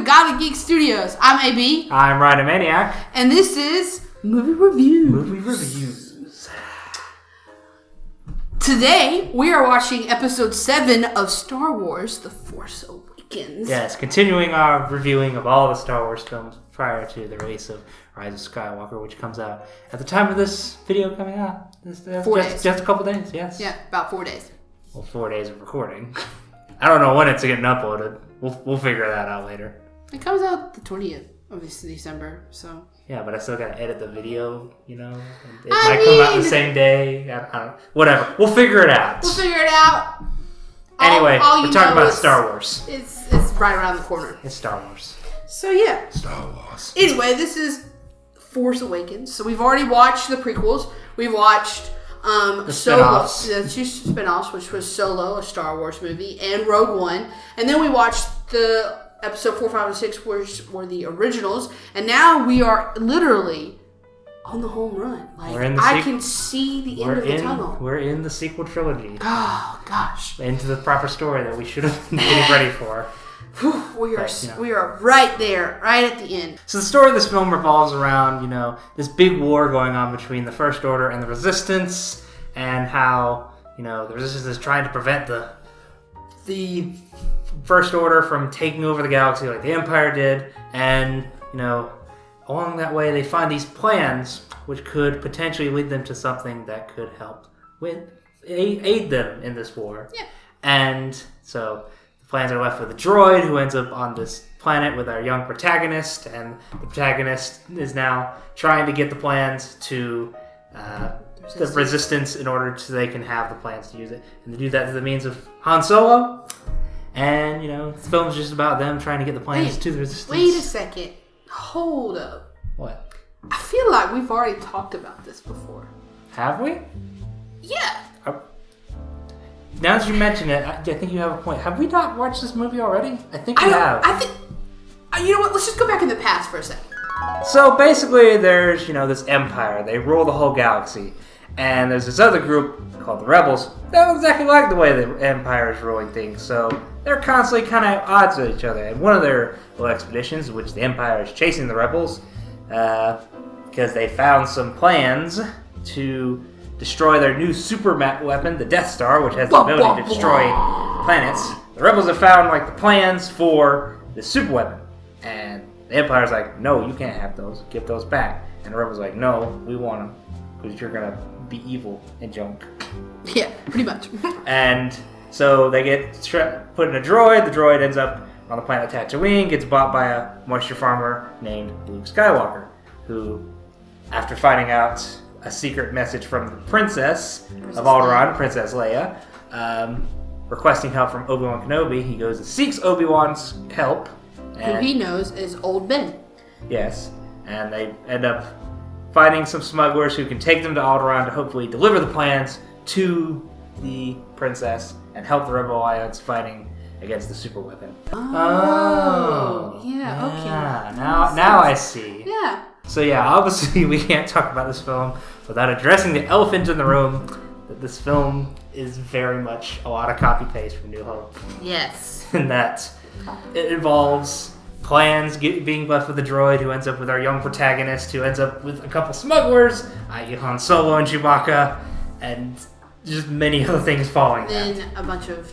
Godly Geeks Studios. I'm AB. I'm Ryan Maniac. And this is Movie Reviews. Movie Reviews. Today, we are watching episode 7 of Star Wars, The Force Awakens. Yes, continuing our reviewing of all the Star Wars films prior to the release of Rise of Skywalker, which comes out at the time of this video coming out. 4 days. Just a couple days, yes. Yeah, about 4 days. Well, 4 days of recording. I don't know when it's getting uploaded. We'll figure that out later. It comes out the 20th of December, so... Yeah, but I still gotta edit the video, you know? It might come out the same day. I don't know. Whatever. We'll figure it out. Anyway, we're talking about Star Wars. It's right around the corner. It's Star Wars. So, yeah. Star Wars. Anyway, this is Force Awakens. So, we've already watched the prequels. We've watched... the Solo, spin-offs. the 2 spin-offs, which was Solo, a Star Wars movie, and Rogue One. And then we watched the episode 4, 5, and 6, which were the originals. And now we are literally on the home run. Like, I can see the end of the tunnel. We're in the sequel trilogy. Oh, gosh. Into the proper story that we should have been getting ready for. We are right there, right at the end. So the story of this film revolves around, this big war going on between the First Order and the Resistance, and how, the Resistance is trying to prevent the First Order from taking over the galaxy like the Empire did, and, along that way they find these plans which could potentially lead them to something that could help aid them in this war. Yeah. And so... plans are left with a droid who ends up on this planet with our young protagonist, and the protagonist is now trying to get the plans to the Resistance in order so they can have the plans to use it. And to do that through the means of Han Solo. And, the film is just about them trying to get the plans to the Resistance. Wait a second. Hold up. What? I feel like we've already talked about this before. Have we? Yeah. Now that you mention it, I think you have a point. Have we not watched this movie already? I think we have. I think... You know what? Let's just go back in the past for a second. So basically, there's, this empire. They rule the whole galaxy. And there's this other group called the Rebels. They don't exactly like the way the empire is ruling things. So they're constantly kind of at odds with each other. And one of their little expeditions, which the empire is chasing the Rebels, because they found some plans to... destroy their new super weapon, the Death Star, which has the ability to destroy planets. The Rebels have found, the plans for the super weapon. And the Empire's like, no, you can't have those. Give those back. And the Rebels are like, no, we want them. Because you're going to be evil and junk. Yeah, pretty much. And so they get put in a droid. The droid ends up on the planet Tatooine, gets bought by a moisture farmer named Luke Skywalker, who, after finding out a secret message from the Princess of Alderaan, Princess Leia, requesting help from Obi-Wan Kenobi. He goes and seeks Obi-Wan's help. Who he knows is Old Ben. Yes, and they end up finding some smugglers who can take them to Alderaan to hopefully deliver the plans to the Princess and help the Rebel Alliance fighting against the super weapon. Oh. Yeah, okay. Now I see. Yeah. So yeah, obviously we can't talk about this film without addressing the elephant in the room, that this film is very much a lot of copy-paste from New Hope. Yes. And that it involves plans being left with the droid, who ends up with our young protagonist, who ends up with a couple smugglers, i.e. Han Solo and Chewbacca, and just many other things following then that. A bunch of,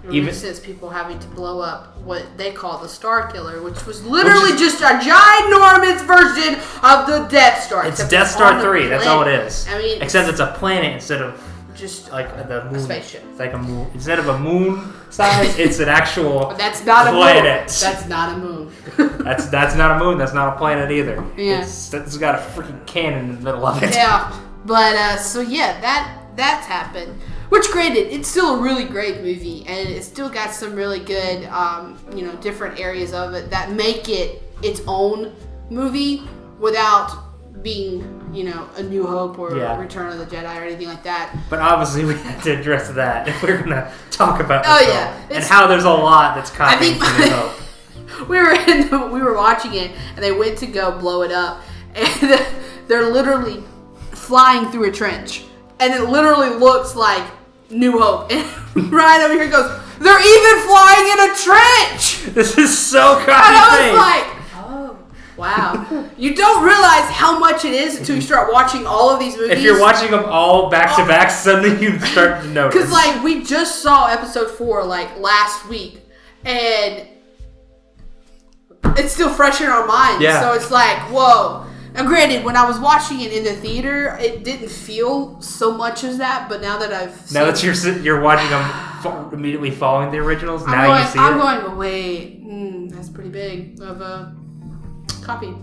Resistance people having to blow up what they call the Star Killer, which was literally just a ginormous version of the Death Star. It's Death Star 3, that's all it is. I mean, except it's a planet instead of just like the moon. A spaceship. It's like a moon. Instead of a moon size, it's an actual that's not planet. A moon. That's not a moon. that's not a moon. That's not a planet either. Yeah. It's got a freaking cannon in the middle of it. Yeah. But so yeah, that's happened. Which, granted, it's still a really great movie, and it's still got some really good, different areas of it that make it its own movie without being, A New Hope or Return of the Jedi or anything like that. But obviously, we have to address that if we're gonna talk about the film and it's, how there's a lot that's copied from New Hope. We were watching it, and they went to go blow it up, and they're literally flying through a trench. And it literally looks like New Hope. And Ryan over here goes, They're even flying in a trench! This is so copy-paste. And I was like, oh, wow. You don't realize how much it is until you start watching all of these movies. If you're watching them all back-to-back, suddenly you start to notice. Because, like, we just saw episode 4, like, last week. And it's still fresh in our minds. Yeah. So it's like, whoa. Now, granted, when I was watching it in the theater, it didn't feel so much as that. But now that you're watching them immediately following the originals, you see it. I'm going, wait, that's pretty big of a copy.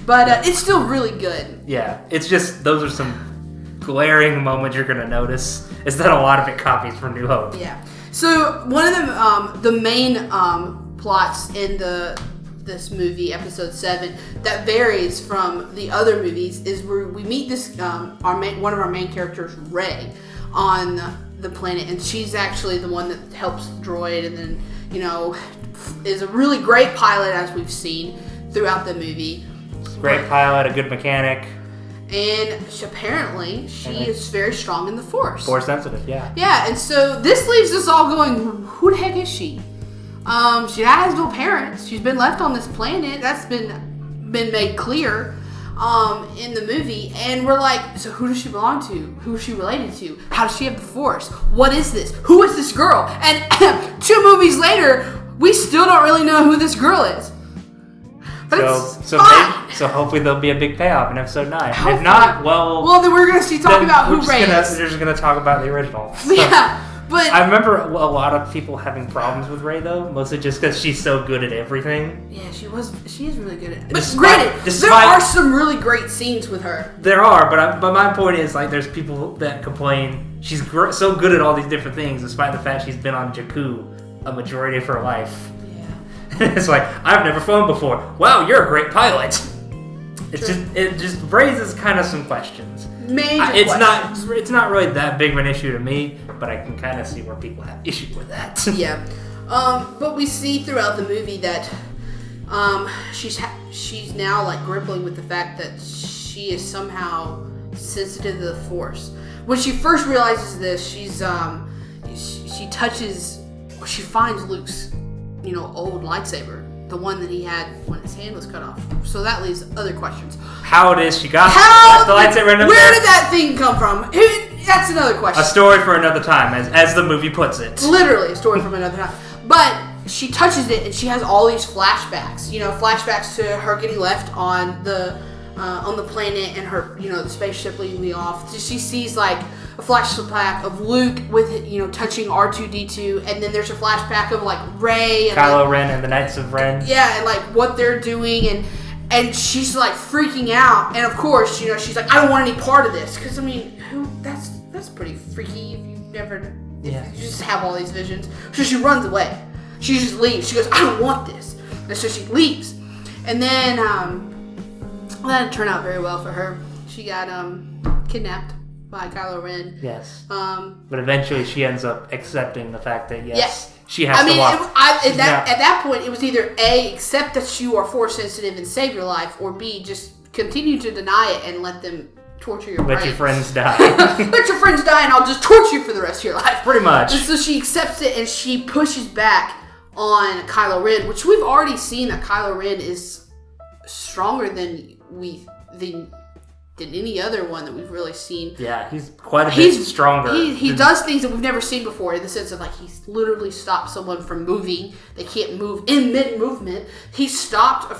But it's still really good. Yeah, it's just, those are some glaring moments you're going to notice. Is that a lot of it copies from New Hope. Yeah. So one of the main plots in this movie, episode 7, that varies from the other movies is where we meet this one of our main characters, Ray, on the planet, and she's actually the one that helps the droid, and then is a really great pilot, as we've seen throughout the movie. Great pilot, a good mechanic. And apparently, she is very strong in the Force. Force sensitive, yeah. Yeah, and so this leaves us all going, who the heck is she? She has no parents. She's been left on this planet. That's been made clear in the movie. And we're like, so who does she belong to? Who is she related to? How does she have the Force? What is this? Who is this girl? And 2 movies later, we still don't really know who this girl is. But it's fine. So hopefully there'll be a big payoff in episode 9. If not, well, then we're going to talk about who Ray is. We're just going to talk about the original. So. Yeah. But I remember a lot of people having problems with Rey, though, mostly just because she's so good at everything. Yeah, she is really good at it. But granted, there are some really great scenes with her. There are, but my point is, like, there's people that complain she's so good at all these different things, despite the fact she's been on Jakku a majority of her life. Yeah. It's like, I've never flown before. Wow, you're a great pilot. It just raises kind of some questions. Major questions. It's not really that big of an issue to me, but I can kind of see where people have issue with that. Yeah. But we see throughout the movie that she's now like grappling with the fact that she is somehow sensitive to the Force. When she first realizes this, she finds Luke's old lightsaber, the one that he had when his hand was cut off. So that leaves other questions. How it is she got the lightsaber? Where did that thing come from? That's another question. A story for another time, as the movie puts it. Literally a story from another time. But she touches it and she has all these flashbacks. Flashbacks to her getting left on the planet and her, the spaceship leaving me off. So she sees like a flashback of Luke with touching R2-D2, and then there's a flashback of like Rey and Kylo Ren and the Knights of Ren. Yeah, and like what they're doing, and she's like freaking out. And of course, she's like, I don't want any part of this, because that's pretty freaky if you've never. Yeah. You just have all these visions. So she runs away. She just leaves. She goes, I don't want this. And so she leaves. And then that didn't turn out very well for her. She got kidnapped by Kylo Ren. Yes. But eventually she ends up accepting the fact that she has to walk. At that point, it was either A, accept that you are Force sensitive and save your life, or B, just continue to deny it and let them torture your brain. Let your friends die. Let your friends die and I'll just torture you for the rest of your life. Pretty much. And so she accepts it and she pushes back on Kylo Ren, which we've already seen that Kylo Ren is stronger than any other one that we've really seen. Yeah, he's quite a bit stronger. He does things that we've never seen before, in the sense of like he's literally stopped someone from moving. They can't move in mid-movement. He stopped a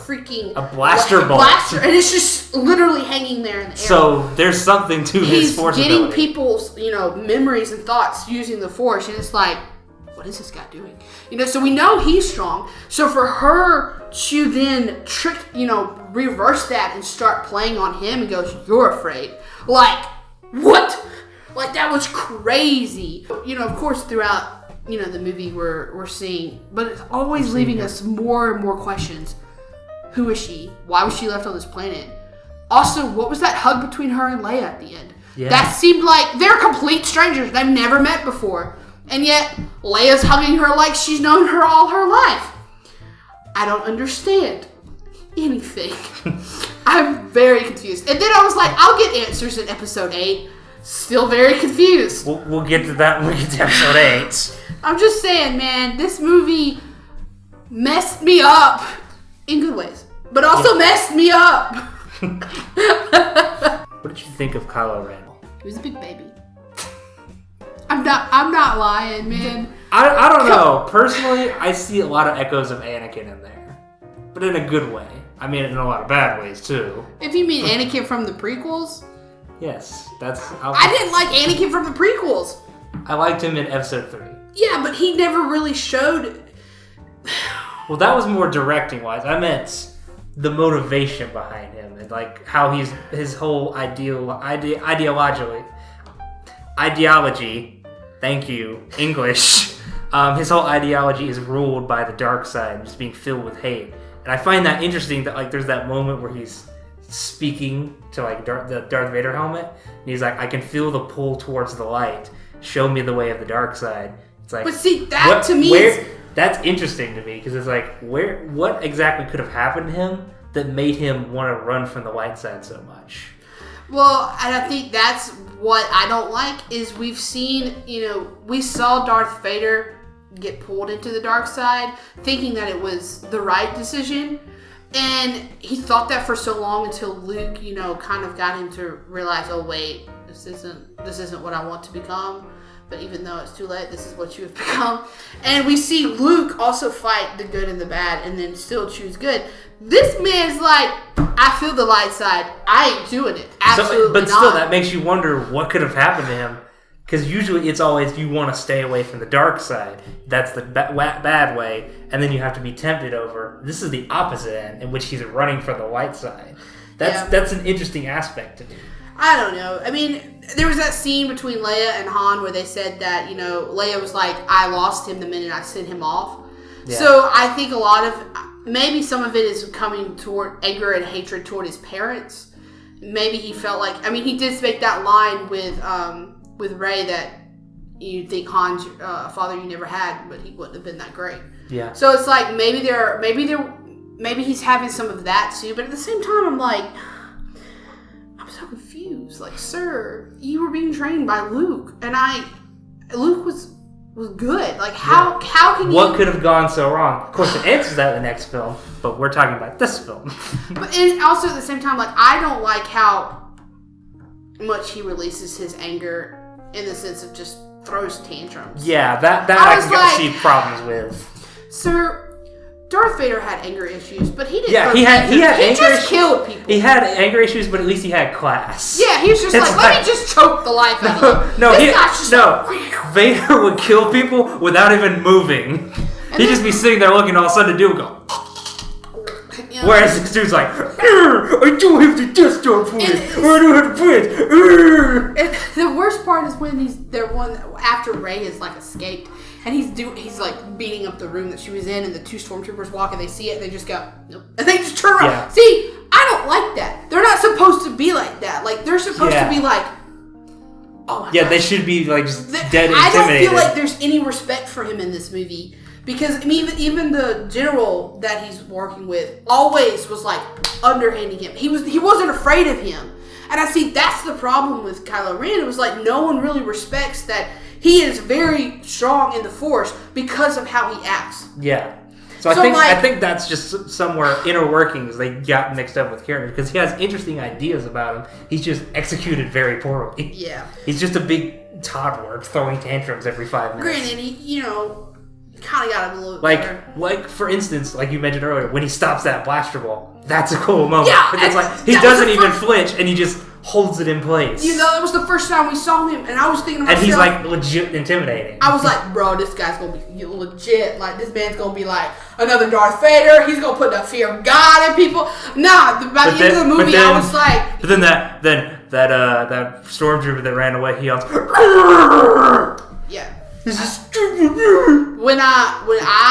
blaster bolt. And it's just literally hanging there in the air. So there's something to his Force ability. He's getting people's memories and thoughts using the Force, and it's like, what is this guy doing? So we know he's strong. So for her to then reverse that and start playing on him and goes, you're afraid. Like, what? Like, that was crazy. Of course, throughout, the movie we're seeing, but it's always leaving us more and more questions. Who is she? Why was she left on this planet? Also, what was that hug between her and Leia at the end? Yeah. That seemed like they're complete strangers. They've never met before. And yet, Leia's hugging her like she's known her all her life. I don't understand anything. I'm very confused. And then I was like, I'll get answers in episode 8. Still very confused. We'll get to that when we get to episode 8. I'm just saying, man, this movie messed me up in good ways, but also messed me up. What did you think of Kylo Ren? He was a big baby. I'm not lying, man. I don't know. Personally, I see a lot of echoes of Anakin in there, but in a good way. I mean, in a lot of bad ways too. If you mean Anakin from the prequels, yes, I didn't like Anakin from the prequels. I liked him in episode 3. Yeah, but he never really showed. Well, that was more directing wise. I meant the motivation behind him and like how his whole ideology. Thank you, English. His whole ideology is ruled by the dark side, just being filled with hate. And I find that interesting that like there's that moment where he's speaking to like the Darth Vader helmet, and he's like, "I can feel the pull towards the light. Show me the way of the dark side." It's like, but see, that to me that's interesting to me because it's like, what exactly could have happened to him that made him want to run from the light side so much? Well, and I think that's what I don't like is we saw Darth Vader get pulled into the dark side thinking that it was the right decision, and he thought that for so long until Luke, kind of got him to realize, oh wait, this isn't what I want to become. But even though it's too late, this is what you have become. And we see Luke also fight the good and the bad and then still choose good. This man's like, I feel the light side. I ain't doing it. Absolutely but still, not. that makes you wonder what could have happened to him. Because usually it's always you want to stay away from the dark side. That's the bad way. And then you have to be tempted over. This is the opposite end in which he's running for the light side. That's an interesting aspect to me. I don't know. I mean, there was that scene between Leia and Han where they said that, Leia was like, I lost him the minute I sent him off. Yeah. So I think maybe some of it is coming toward anger and hatred toward his parents. Maybe he felt like, he did make that line with Rey that you think Han's a father you never had, but he wouldn't have been that great. Yeah. So it's like maybe he's having some of that too, but at the same time I'm like, I'm so confused. Like, sir, you were being trained by Luke, and Luke was good. Like, how can you? What could have gone so wrong? Of course, it answers that in the next film, but we're talking about this film. But and also at the same time, like, I don't like how much he releases his anger in the sense of just throws tantrums. Yeah, that I can see problems with. Sir, Darth Vader had anger issues, but he didn't. Yeah, he had anger issues. Killed people. He had anger issues, but at least he had class. Yeah, he was just let me just choke the life out of him. Vader would kill people without even moving. He'd just be sitting there looking, all of a sudden, the dude would go. Whereas this dude's like, I don't have the Death Star points. I don't have the points. And the worst part is when after Rey is like escaped. And he's like beating up the room that she was in, and the 2 stormtroopers walk, and they see it, and they just go, nope. And they just turn around. Yeah. See, I don't like that. They're not supposed to be like that. Like, they're supposed to be like, oh my God. They should be like just dead intimidated. I don't feel like there's any respect for him in this movie. Because even the general that he's working with always was like underhanding him. He wasn't afraid of him. And I see that's the problem with Kylo Ren. It was like no one really respects that he is very strong in the Force because of how he acts. Yeah. So I think that's just somewhere inner workings they got mixed up with characters because he has interesting ideas about him. He's just executed very poorly. Yeah. He's just a big toddler throwing tantrums every 5 minutes. Granted, he kind of got him a little bit better. Like for instance, like you mentioned earlier, when he stops that blaster ball, that's a cool moment. Yeah, it's like he doesn't even flinch and he just holds it in place. That was the first time we saw him, and I was thinking to myself, and he's like legit intimidating. I was like, bro, this guy's gonna be legit. Like, this man's gonna be like another Darth Vader. He's gonna put the fear of God in people. Nah, by the end of the movie, I was like, but then that stormtrooper that ran away, he yells, yeah. When I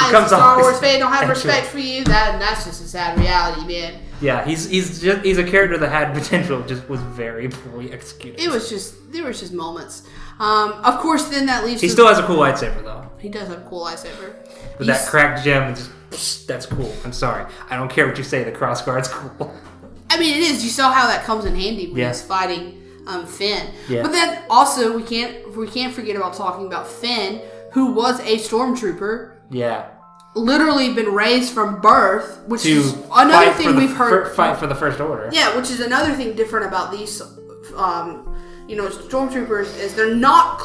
as a Star Wars fan don't have respect for you, that's just a sad reality, man. Yeah, he's a character that had potential, just was very poorly executed. There was just moments. Of course, then that leaves. He still has a cool lightsaber though. He does have a cool lightsaber. With that cracked gem, and just that's cool. I'm sorry, I don't care what you say. The crossguard's cool. I mean, it is. You saw how that comes in handy when he's fighting Finn. Yeah. But then also we can't forget about talking about Finn, who was a stormtrooper. Yeah. Literally been raised from birth, which to is another thing we've heard. Fight for the First Order. Yeah, which is another thing different about these, stormtroopers is they're not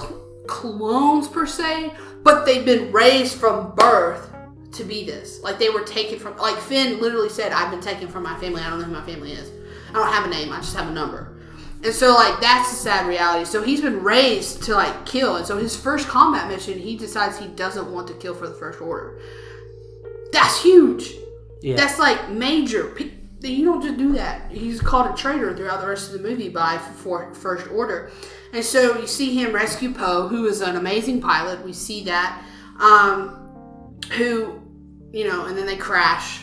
clones per se, but they've been raised from birth to be this. Like, they were taken from, like, Finn literally said, I've been taken from my family. I don't know who my family is. I don't have a name. I just have a number. And so, like, that's the sad reality. So he's been raised to, like, kill. And so his first combat mission, he decides he doesn't want to kill for the First Order. That's huge. Yeah. That's, like, major. You don't just do that. He's called a traitor throughout the rest of the movie by First Order. And so you see him rescue Poe, who is an amazing pilot. We see that. Who, and then they crash.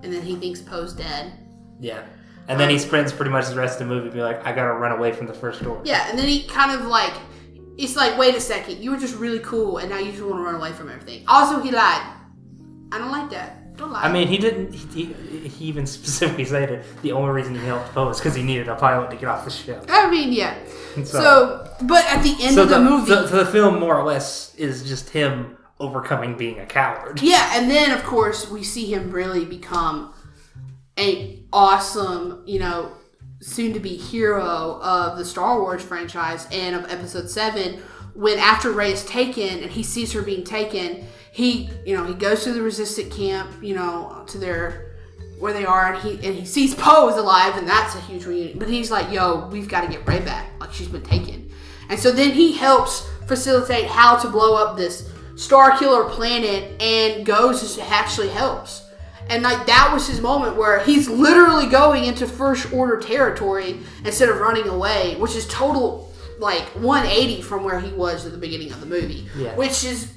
And then he thinks Poe's dead. Yeah. And then he spends pretty much the rest of the movie being like, I gotta run away from the First Order. Yeah, and then he kind of like, it's like, wait a second, you were just really cool, and now you just want to run away from everything. Also, he lied. I don't like that. Don't lie. I mean, he didn't, he even specifically said that the only reason he helped Poe is because he needed a pilot to get off the ship. I mean, yeah. So but at the end of the movie... So the film, more or less, is just him overcoming being a coward. Yeah, and then, of course, we see him really become a awesome, soon-to-be hero of the Star Wars franchise and of Episode 7, when after Rey is taken and he sees her being taken, he goes to the Resistance camp, to where they are, and he sees Poe is alive, and that's a huge reunion. But he's like, yo, we've got to get Rey back. Like, she's been taken. And so then he helps facilitate how to blow up this Star Killer planet and goes and actually helps. And like that was his moment where he's literally going into First Order territory instead of running away, which is total like 180 from where he was at the beginning of the movie. Yeah. Which is,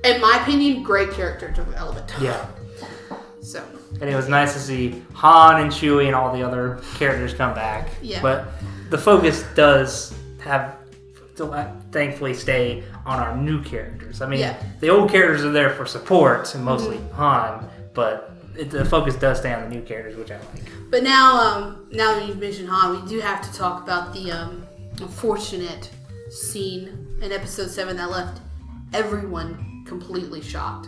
in my opinion, great character development. Yeah. So. And it was nice to see Han and Chewie and all the other characters come back. Yeah. But the focus does have to thankfully stay on our new characters. I mean, the old characters are there for support, and mostly Han, but the focus does stay on the new characters, which I like. But now that you've mentioned Han, we do have to talk about the unfortunate scene in Episode 7 that left everyone completely shocked.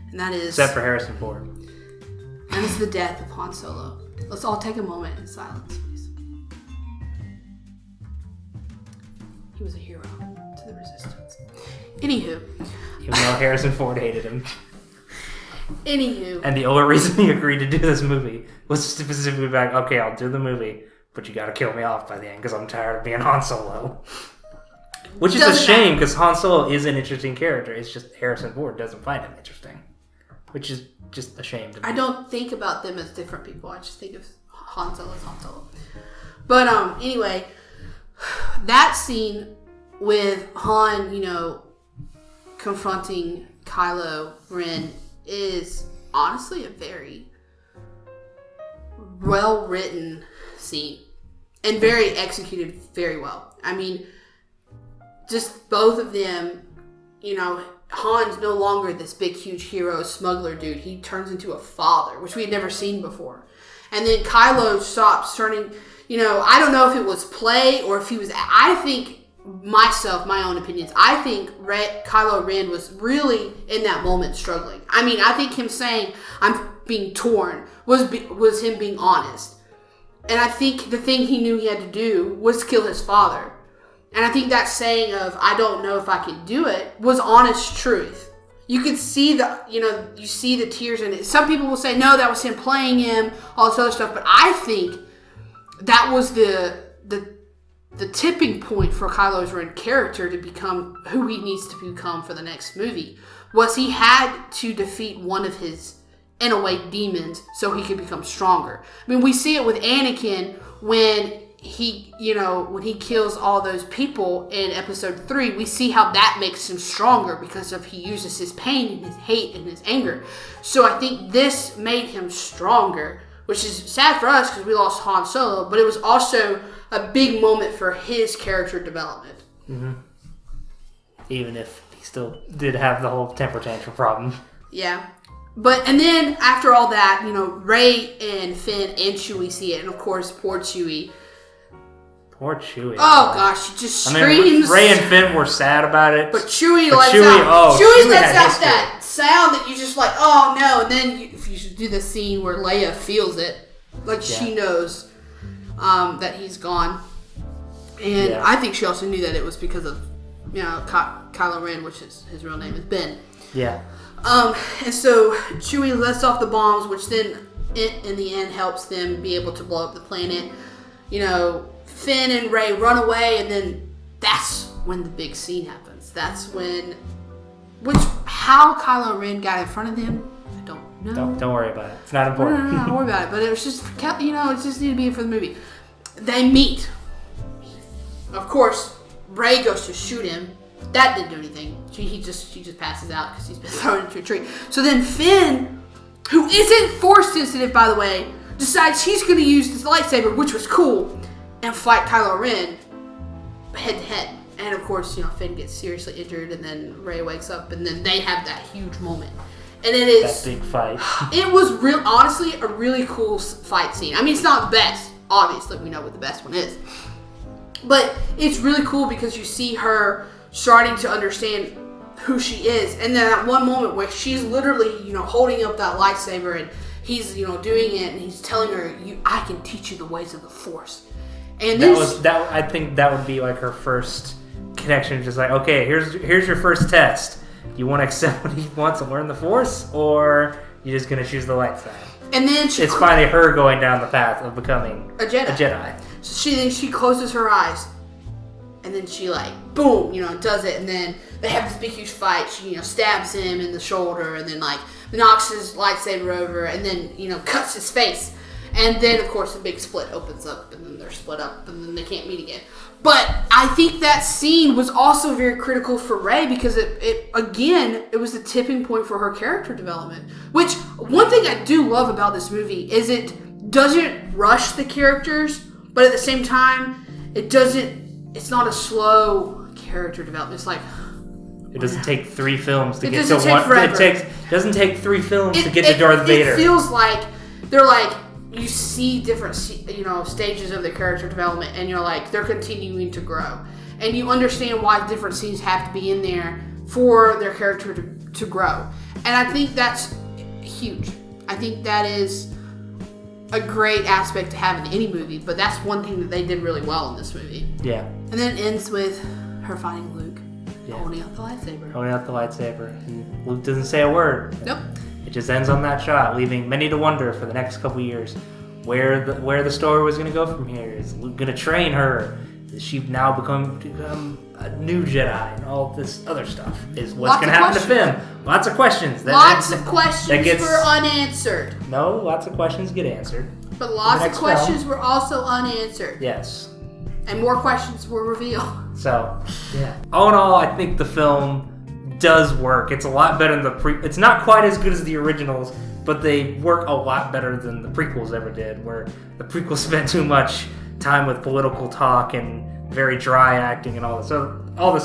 And that is... Except for Harrison Ford. And it's the death of Han Solo. Let's all take a moment in silence, please. He was a hero to the Resistance. Anywho. Even though Harrison Ford hated him. Anywho. And the only reason he agreed to do this movie was specifically like, okay, I'll do the movie, but you gotta kill me off by the end because I'm tired of being Han Solo. Which is a shame because Han Solo is an interesting character. It's just Harrison Ford doesn't find him interesting. Which is just a shame to me. I don't think about them as different people. I just think of Han Solo as Han Solo. But anyway, that scene with Han, confronting Kylo Ren is honestly a very well-written scene and very executed very well. I mean, just both of them, Han's no longer this big, huge hero, smuggler dude. He turns into a father, which we had never seen before. And then Kylo stops turning, I don't know if it was play or if he was, I think, my own opinions, I think Kylo Ren was really in that moment struggling. I mean, I think him saying, I'm being torn, was him being honest. And I think the thing he knew he had to do was kill his father. And I think that saying of, I don't know if I can do it, was honest truth. You could see you see the tears in it. Some people will say, no, that was him playing him, all this other stuff. But I think that was the tipping point for Kylo Ren's character to become who he needs to become for the next movie. Was he had to defeat one of his, in a way, demons so he could become stronger. I mean, we see it with Anakin when he kills all those people in Episode 3, we see how that makes him stronger because of he uses his pain and his hate and his anger. So I think this made him stronger, which is sad for us because we lost Han Solo, but it was also a big moment for his character development. Mm-hmm. Even if he still did have the whole temper tantrum problem. Yeah. And then after all that, Rey and Finn and Chewie see it, and of course poor Chewie. Poor Chewie. Oh gosh, he just screams. Rey and Finn were sad about it. But Chewie lets out that sound that you just like, oh no. And then if you should do the scene where Leia feels it, like she knows that he's gone. And I think she also knew that it was because of, Kylo Ren, which is his real name is Ben. Yeah. And so Chewie lets off the bombs, which then in the end helps them be able to blow up the planet. Finn and Rey run away, and then that's when the big scene happens. That's when, how Kylo Ren got in front of them, I don't know. Don't worry about it. It's not important. No, don't worry about it. But it was just, it just needed to be for the movie. They meet. Of course, Rey goes to shoot him. That didn't do anything. She just passes out because he's been thrown into a tree. So then Finn, who isn't force sensitive, by the way, decides he's going to use this lightsaber, which was cool, and fight Kylo Ren head to head. And of course, Finn gets seriously injured, and then Rey wakes up, and then they have that huge moment. And it is... that big fight. It was honestly a really cool fight scene. I mean, it's not the best. Obviously, we know what the best one is. But it's really cool because you see her starting to understand who she is. And then at one moment where she's literally, holding up that lightsaber, and he's, doing it, and he's telling her, I can teach you the ways of the Force. And I think that would be like her first connection. Just like, okay, here's your first test. You want to accept what he wants and learn the Force, or you're just going to choose the light side? And then it's finally her going down the path of becoming a Jedi. So she closes her eyes, and then she boom, does it, and then they have this big huge fight. She stabs him in the shoulder, and then knocks his lightsaber over, and then cuts his face. And then, of course, the big split opens up, and then they're split up, and then they can't meet again. But I think that scene was also very critical for Rey because it was the tipping point for her character development. Which, one thing I do love about this movie is it doesn't rush the characters, but at the same time, it's not a slow character development. It's like... It doesn't take 3 films to get to one... It doesn't take 3 films to get to Darth Vader. It feels like they're you see different, stages of their character development, and you're they're continuing to grow. And you understand why different scenes have to be in there for their character to grow. And I think that's huge. I think that is a great aspect to have in any movie, but that's one thing that they did really well in this movie. Yeah. And then it ends with her finding Luke, holding out the lightsaber. Holding out the lightsaber. And Luke doesn't say a word. Nope. It just ends on that shot, leaving many to wonder for the next couple years where the story was going to go from here. Is Luke going to train her? Is she now become a new Jedi? And all this other stuff is what's going to happen to Finn. Lots of questions. Lots of questions were unanswered. No, lots of questions get answered. But lots of questions were also unanswered. Yes. And more questions were revealed. So, yeah. All in all, I think the film does work. It's a lot better than it's not quite as good as the originals, but they work a lot better than the prequels ever did, where the prequels spent too much time with political talk and very dry acting and all this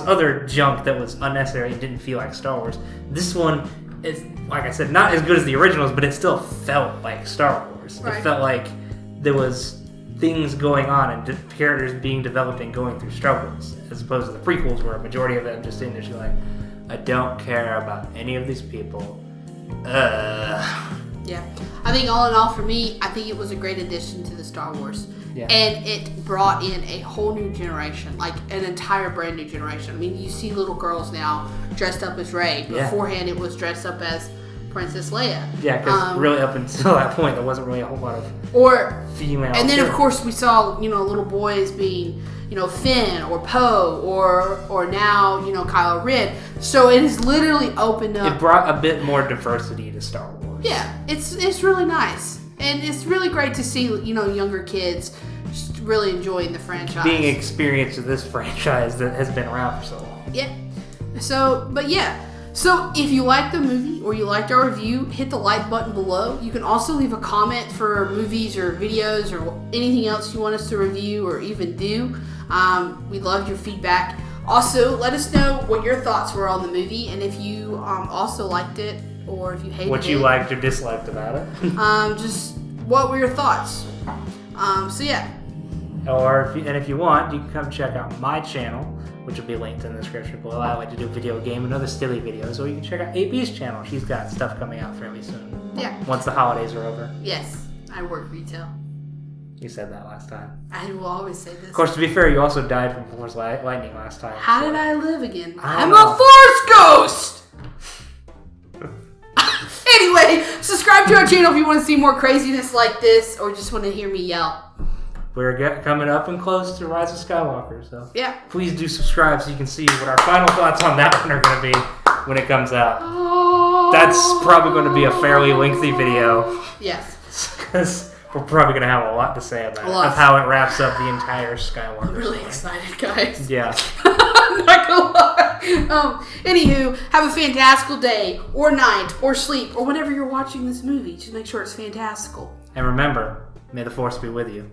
other junk that was unnecessary and didn't feel like Star Wars. This one is, like I said, not as good as the originals, but it still felt like Star Wars. Right. It felt like there was things going on and characters being developed and going through struggles, as opposed to the prequels where a majority of them just sitting there like, I don't care about any of these people. Yeah. I think all in all, for me, I think it was a great addition to the Star Wars. Yeah. And it brought in a whole new generation, an entire brand new generation. I mean, you see little girls now dressed up as Rey. Beforehand, it was dressed up as Princess Leia. Yeah, because really up until that point, there wasn't really a whole lot of female. And then, of course, we saw, little boys being... Finn or Poe or now, Kylo Ren. So it has literally opened up. It brought a bit more diversity to Star Wars. Yeah, it's really nice. And it's really great to see, younger kids just really enjoying the franchise. Being experienced with this franchise that has been around for so long. Yeah. So if you liked the movie or you liked our review, hit the like button below. You can also leave a comment for movies or videos or anything else you want us to review or even do. We love your feedback. Also, let us know what your thoughts were on the movie, and if you also liked it or if you hated it. What you liked or disliked about it. Just what were your thoughts? If you want, you can come check out my channel, which will be linked in the description below. I like to do video game and other silly videos. Or you can check out AB's channel. She's got stuff coming out fairly soon. Yeah. Once the holidays are over. Yes. I work retail. You said that last time. I will always say this. Of course, to be fair, you also died from Force Lightning last time. How did I live again? I'm know. a Force ghost! Anyway, subscribe to our channel if you want to see more craziness like this or just want to hear me yell. We're coming up and close to Rise of Skywalker, so yeah. Please do subscribe so you can see what our final thoughts on that one are going to be when it comes out. Oh. That's probably going to be a fairly lengthy video. Yes. Because we're probably going to have a lot to say about it. Of how it wraps up the entire Skywalker I'm really story. excited, guys. Yeah. I'm not gonna lie. Anywho, have a fantastical day, or night, or sleep, or whenever you're watching this movie. Just make sure it's fantastical. And remember, may the Force be with you.